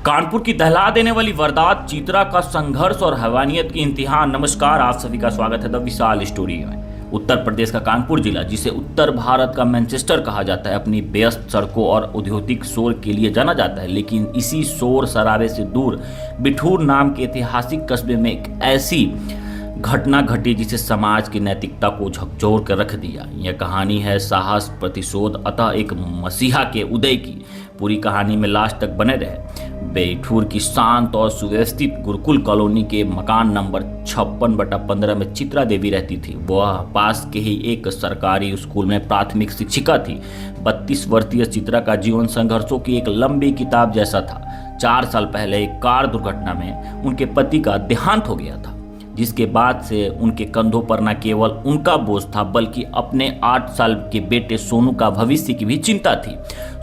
कानपुर की दहला देने वाली वारदात, चित्रा का संघर्ष और हैवानियत की इंतहा। नमस्कार, आप सभी का स्वागत है द विशाल स्टोरी में। उत्तर प्रदेश का कानपुर जिला, जिसे उत्तर भारत का मैनचेस्टर कहा जाता है, अपनी व्यस्त सड़कों और औद्योगिक शोर के लिए जाना जाता है। लेकिन इसी शोर शराबे से दूर बिठूर नाम के ऐतिहासिक कस्बे में एक ऐसी घटना घटी जिसे समाज की नैतिकता को झकझोर कर रख दिया। यह कहानी है साहस, प्रतिशोध, अतः एक मसीहा के उदय की। पूरी कहानी में लास्ट तक बने रहे। बिठूर की शांत और सुव्यवस्थित गुरुकुल कॉलोनी के मकान नंबर 56/15 में चित्रा देवी रहती थी। वह पास के ही एक सरकारी स्कूल में प्राथमिक शिक्षिका थी। 32 वर्षीय चित्रा का जीवन संघर्षों की एक लंबी किताब जैसा था। 4 साल पहले एक कार दुर्घटना में उनके पति का देहांत हो गया था, जिसके बाद से उनके कंधों पर न केवल उनका बोझ था, बल्कि अपने 8 साल के बेटे सोनू का भविष्य की भी चिंता थी।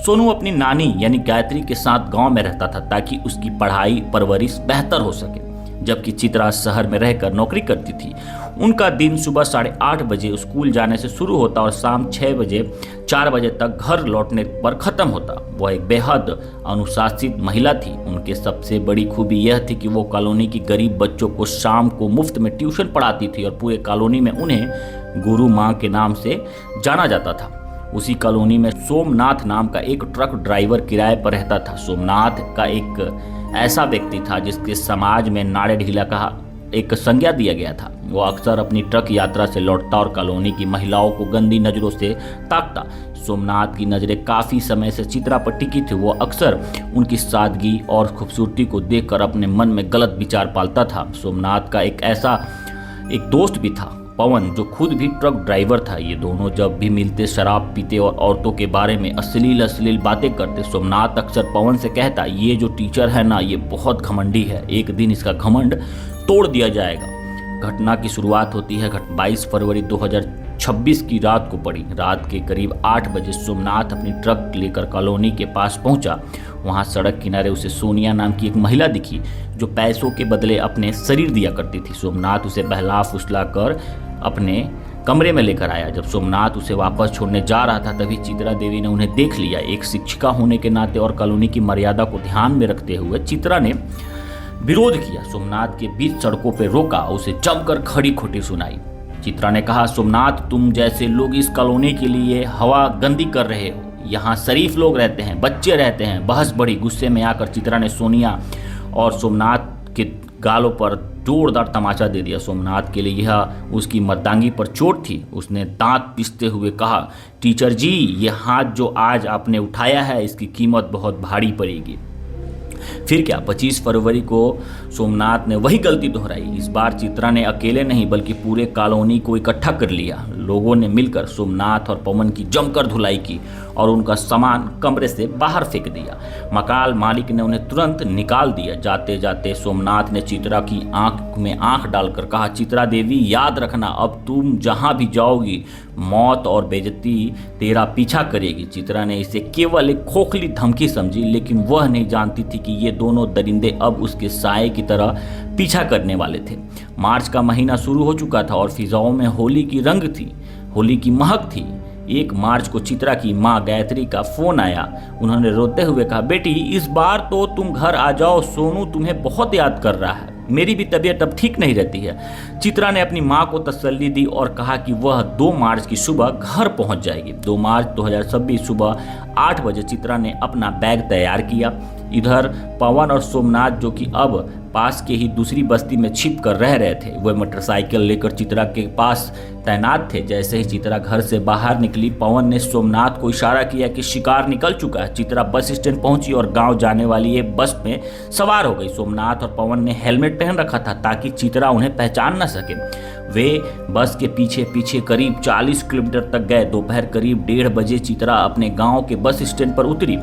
सोनू अपनी नानी यानी गायत्री के साथ गांव में रहता था ताकि उसकी पढ़ाई परवरिश बेहतर हो सके, जबकि चित्रा शहर में रहकर नौकरी करती थी। उनका दिन सुबह 8:30 बजे स्कूल जाने से शुरू होता और शाम 4 बजे तक घर लौटने पर खत्म होता। वह एक बेहद अनुशासित महिला थी। उनके सबसे बड़ी खूबी यह थी कि वो कॉलोनी की गरीब बच्चों को शाम को मुफ्त में ट्यूशन पढ़ाती थी और पूरे कॉलोनी में उन्हें गुरु माँ के नाम से जाना जाता था। उसी कॉलोनी में सोमनाथ नाम का एक ट्रक ड्राइवर किराए पर रहता था। सोमनाथ का एक ऐसा व्यक्ति था जिसके समाज में नाड़े ढीला का एक संज्ञा दिया गया था। वो अक्सर अपनी ट्रक यात्रा से लौटता और कॉलोनी की महिलाओं को गंदी नज़रों से ताकता। सोमनाथ की नज़रें काफ़ी समय से चित्रा पर टिकी थी। वो अक्सर उनकी सादगी और खूबसूरती को देखकर अपने मन में गलत विचार पालता था। सोमनाथ का एक दोस्त भी था, पवन, जो खुद भी ट्रक ड्राइवर था। ये दोनों जब भी मिलते शराब पीते और औरतों के बारे में अश्लील बातें करते। सोमनाथ अक्सर पवन से कहता, ये जो टीचर है ना, ये बहुत घमंडी है, एक दिन इसका घमंड तोड़ दिया जाएगा। घटना की शुरुआत होती है 22 फरवरी 2026 की रात को पड़ी। रात के करीब 8 बजे सोमनाथ अपनी ट्रक लेकर कॉलोनी के पास पहुंचा। वहां सड़क किनारे उसे सोनिया नाम की एक महिला दिखी, जो पैसों के बदले अपने शरीर दिया करती थी। सोमनाथ उसे बहला फुसला कर अपने कमरे में लेकर आया। जब सोमनाथ उसे वापस छोड़ने जा रहा था, तभी चित्रा देवी ने उन्हें देख लिया। एक शिक्षिका होने के नाते और कॉलोनी की मर्यादा को ध्यान में रखते हुए चित्रा ने विरोध किया। सोमनाथ के बीच सड़कों पर रोका, उसे जमकर खड़ी खोटी सुनाई। चित्रा ने कहा, सोमनाथ, तुम जैसे लोग इस कॉलोनी के लिए हवा गंदी कर रहे हो। यहाँ शरीफ लोग रहते हैं, बच्चे रहते हैं। बहस बढ़ी। गुस्से में आकर चित्रा ने सोनिया और सोमनाथ के गालों पर जोरदार तमाचा दे दिया। सोमनाथ के लिए यह उसकी मर्दांगी पर चोट थी। उसने दांत पीसते हुए कहा, टीचर जी, ये हाथ जो आज आपने उठाया है, इसकी कीमत बहुत भारी पड़ेगी। फिर क्या, 25 फरवरी को सोमनाथ ने वही गलती दोहराई। इस बार चित्रा ने अकेले नहीं बल्कि पूरे कॉलोनी को इकट्ठा कर लिया। लोगों ने मिलकर सोमनाथ और पवन की जमकर धुलाई की और उनका सामान कमरे से बाहर फेंक दिया। मकान मालिक ने उन्हें तुरंत निकाल दिया। जाते जाते सोमनाथ ने चित्रा की आंख में आंख डालकर कहा, चित्रा देवी, याद रखना, अब तुम जहां भी जाओगी, मौत और बेइज्जती तेरा पीछा करेगी। चित्रा ने इसे केवल एक खोखली धमकी समझी, लेकिन वह नहीं जानती थी कि ये दोनों दरिंदे अब उसके साए की तरह पीछा करने वाले थे। मार्च का महीना शुरू हो चुका था और फिजाओं में होली की रंग थी, होली की महक थी। 1 मार्च को चित्रा की माँ गायत्री का फोन आया। उन्होंने रोते हुए कहा, बेटी, इस बार तो तुम घर आ जाओ, सोनू तुम्हें बहुत याद कर रहा है। मेरी भी तबीयत अब ठीक नहीं रहती है। चित्रा ने अपनी माँ को तसल्ली दी और कहा कि वह 2 मार्च की सुबह घर पहुंच जाएगी। 2 मार्च 2026 सुबह 8 बजे चित्रा ने अपना बैग तैयार किया। इधर पवन और सोमनाथ, जो कि अब पास के ही दूसरी बस्ती में छिप कर रह रहे थे, वह मोटरसाइकिल लेकर चित्रा के पास तैनात थे। जैसे ही चित्रा घर से बाहर निकली, पवन ने सोमनाथ को इशारा किया कि शिकार निकल चुका है। चित्रा बस स्टैंड पहुंची और गांव जाने वाली एक बस में सवार हो गई। सोमनाथ और पवन ने हेलमेट पहन रखा था ताकि चित्रा उन्हें पहचान न सके। वे बस के पीछे पीछे करीब 40 किलोमीटर तक गए। दोपहर करीब 1:30 बजे चित्रा अपने गाँव के बस स्टैंड पर उतरी।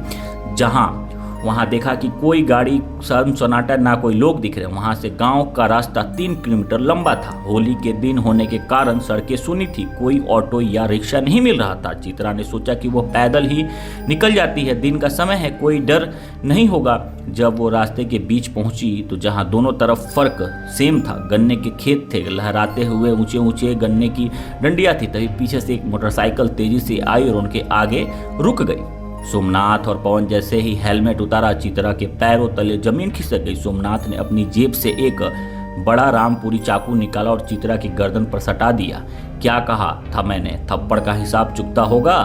वहां देखा कि कोई गाड़ी, सन्नाटा, ना कोई लोग दिख रहे। वहां से गांव का रास्ता 3 किलोमीटर लंबा था। होली के दिन होने के कारण सड़कें सूनी थी, कोई ऑटो या रिक्शा नहीं मिल रहा था। चित्रा ने सोचा कि वो पैदल ही निकल जाती है, दिन का समय है, कोई डर नहीं होगा। जब वो रास्ते के बीच पहुंची तो जहां दोनों तरफ फर्क सेम था, गन्ने के खेत थे, लहराते हुए ऊंचे ऊंचे गन्ने की डंडियां थी। तभी पीछे से एक मोटरसाइकिल तेजी से आई और उनके आगे रुक गई। सोमनाथ और पवन जैसे ही हेलमेट उतारा, चित्रा के पैरों तले जमीन खिसक गई। सोमनाथ ने अपनी जेब से एक बड़ा रामपुरी चाकू निकाला और चित्रा की गर्दन पर सटा दिया। क्या कहा था मैंने, थप्पड़ का हिसाब चुकता होगा।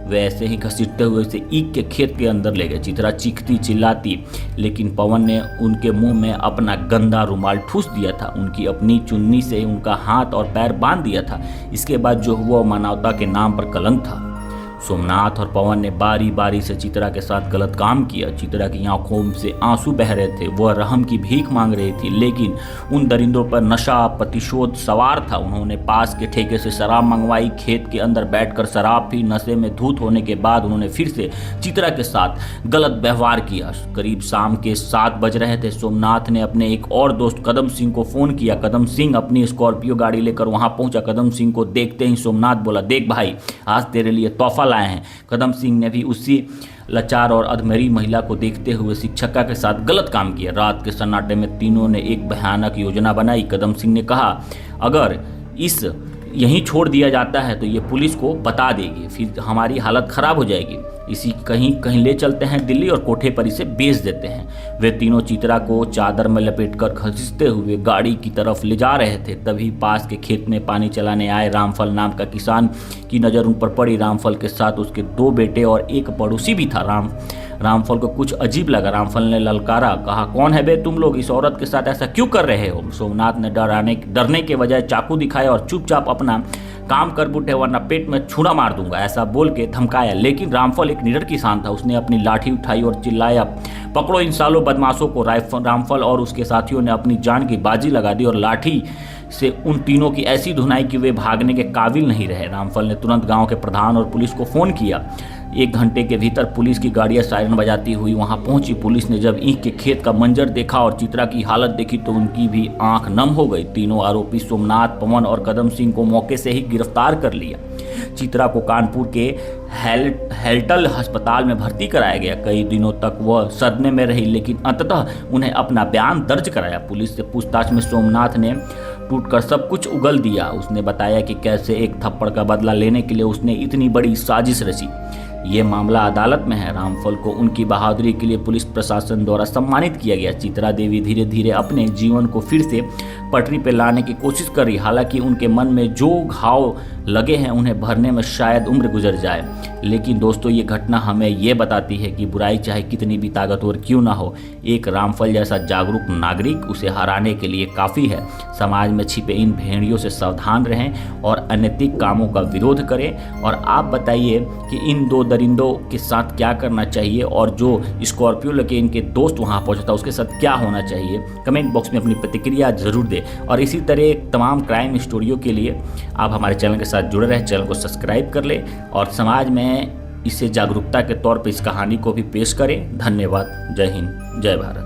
वे ऐसे ही घसीटते हुए उसे ईख के खेत के अंदर ले गए। चित्रा चीखती चिल्लाती, लेकिन पवन ने उनके मुंह में अपना गंदा रुमाल ठूस दिया था। उनकी अपनी चुन्नी से उनका हाथ और पैर बांध दिया था। इसके बाद जो हुआ मानवता के नाम पर कलंक था। सोमनाथ और पवन ने बारी बारी से चित्रा के साथ गलत काम किया। चित्रा की आंखों से आंसू बह रहे थे, वह रहम की भीख मांग रही थी, लेकिन उन दरिंदों पर नशा प्रतिशोध सवार था। उन्होंने पास के ठेके से शराब मंगवाई, खेत के अंदर बैठकर शराब पी। नशे में धूत होने के बाद उन्होंने फिर से चित्रा के साथ गलत व्यवहार किया। करीब शाम के 7 बज रहे थे। सोमनाथ ने अपने एक और दोस्त कदम सिंह को फोन किया। कदम सिंह अपनी स्कॉर्पियो गाड़ी लेकर वहां पहुंचा। कदम सिंह को देखते ही सोमनाथ बोला, देख भाई, आज तेरे लिए तोहफा लाए हैं। कदम सिंह ने भी उसी लाचार और अधमरी महिला को देखते हुए शिक्षिका के साथ गलत काम किया। रात के सन्नाटे में तीनों ने एक भयानक योजना बनाई। कदम सिंह ने कहा, अगर इस यहीं छोड़ दिया जाता है तो ये पुलिस को बता देगी, फिर हमारी हालत खराब हो जाएगी। इसी कहीं कहीं ले चलते हैं दिल्ली और कोठे पर इसे बेच देते हैं। वे तीनों चित्रा को चादर में लपेटकर घसीटते हुए गाड़ी की तरफ ले जा रहे थे। तभी पास के खेत में पानी चलाने आए रामफल नाम का किसान की नज़र उन पर पड़ी। रामफल के साथ उसके 2 बेटे और एक पड़ोसी भी था। रामफल को कुछ अजीब लगा। रामफल ने ललकारा, कहा, कौन है बे तुम लोग, इस औरत के साथ ऐसा क्यों कर रहे हो। सोमनाथ ने डरने के बजाय चाकू दिखाया और चुपचाप अपना काम कर बूटे, वरना पेट में छुरा मार दूंगा, ऐसा बोल के धमकाया। लेकिन रामफल एक निडर किसान था। उसने अपनी लाठी उठाई और चिल्लाया, पकड़ो इन सालों बदमाशों को। रामफल और उसके साथियों ने अपनी जान की बाजी लगा दी और लाठी से उन तीनों की ऐसी धुनाई कि वे भागने के काबिल नहीं रहे। रामफल ने तुरंत गांव के प्रधान और पुलिस को फोन किया। 1 घंटे के भीतर पुलिस की गाड़ियां सायरन बजाती हुई वहां पहुंची। पुलिस ने जब ईख के खेत का मंजर देखा और चित्रा की हालत देखी तो उनकी भी आंख नम हो गई। तीनों आरोपी सोमनाथ, पवन और कदम सिंह को मौके से ही गिरफ्तार कर लिया। चित्रा को कानपुर के हेल्टल अस्पताल में भर्ती कराया गया। कई दिनों तक वह सदमे में रही, लेकिन अंततः उन्हें अपना बयान दर्ज कराया। पुलिस से पूछताछ में सोमनाथ ने टूटकर सब कुछ उगल दिया। उसने बताया कि कैसे एक थप्पड़ का बदला लेने के लिए उसने इतनी बड़ी साजिश रची। ये मामला अदालत में है। रामफल को उनकी बहादुरी के लिए पुलिस प्रशासन द्वारा सम्मानित किया गया। चित्रा देवी धीरे धीरे अपने जीवन को फिर से पटरी पर लाने की कोशिश कर रही। हालांकि उनके मन में जो घाव लगे हैं उन्हें भरने में शायद उम्र गुजर जाए। लेकिन दोस्तों, ये घटना हमें ये बताती है कि बुराई चाहे कितनी भी ताकतवर क्यों ना हो, एक रामफल जैसा जागरूक नागरिक उसे हराने के लिए काफ़ी है। समाज में छिपे इन भेड़ियों से सावधान रहें और अनैतिक कामों का विरोध करें। और आप बताइए कि इन 2 दरिंदों के साथ क्या करना चाहिए, और जो स्कॉर्पियो लेके इनके दोस्त वहाँ पहुँचा था उसके साथ क्या होना चाहिए। कमेंट बॉक्स में अपनी प्रतिक्रिया जरूर दें। और इसी तरह तमाम क्राइम स्टोरियों के लिए आप हमारे चैनल के साथ जुड़े रहें। चैनल को सब्सक्राइब कर लें और समाज में इसे जागरूकता के तौर पर इस कहानी को भी पेश करें। धन्यवाद। जय हिंद, जय भारत।